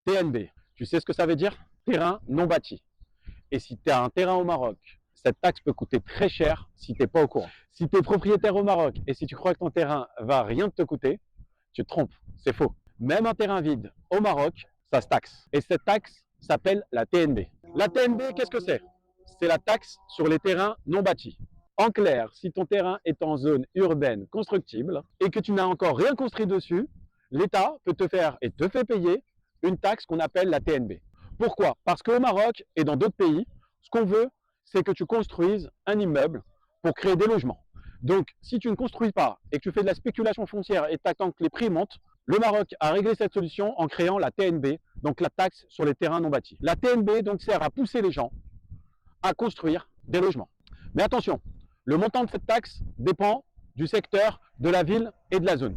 TNB, tu sais ce que ça veut dire? Terrain non bâti. Et si tu as un terrain au Maroc, cette taxe peut coûter très cher si tu n'es pas au courant. Si tu es propriétaire au Maroc et si tu crois que ton terrain va rien te coûter, tu te trompes, c'est faux. Même un terrain vide au Maroc, ça se taxe. Et cette taxe s'appelle la TNB. La TNB, qu'est-ce que c'est? C'est la taxe sur les terrains non bâtis. En clair, si ton terrain est en zone urbaine constructible et que tu n'as encore rien construit dessus, l'État peut te faire et te fait payer une taxe qu'on appelle la TNB. Pourquoi? Parce qu'au Maroc et dans d'autres pays, ce qu'on veut, c'est que tu construises un immeuble pour créer des logements. Donc, si tu ne construis pas et que tu fais de la spéculation foncière et tu attends que les prix montent, le Maroc a réglé cette solution en créant la TNB, donc la taxe sur les terrains non bâtis. La TNB donc sert à pousser les gens à construire des logements. Mais attention, le montant de cette taxe dépend du secteur, de la ville et de la zone.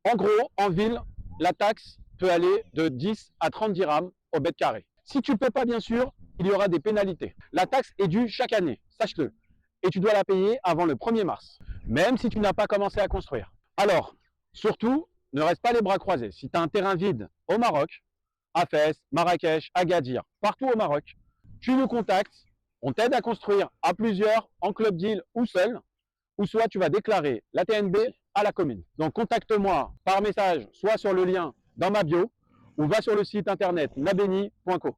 En gros, en ville, la taxe peut aller de 10 à 30 dirhams au mètre carré. Si tu ne peux pas, bien sûr, il y aura des pénalités. La taxe est due chaque année, sache-le. Et tu dois la payer avant le 1er mars, même si tu n'as pas commencé à construire. Alors, surtout, ne reste pas les bras croisés. Si tu as un terrain vide au Maroc, à Fès, Marrakech, Agadir, partout au Maroc, tu nous contactes, on t'aide à construire à plusieurs, en club deal ou seul, ou soit tu vas déclarer la TNB à la commune. Donc contacte-moi par message, soit sur le lien dans ma bio, ou va sur le site internet nabeni.co.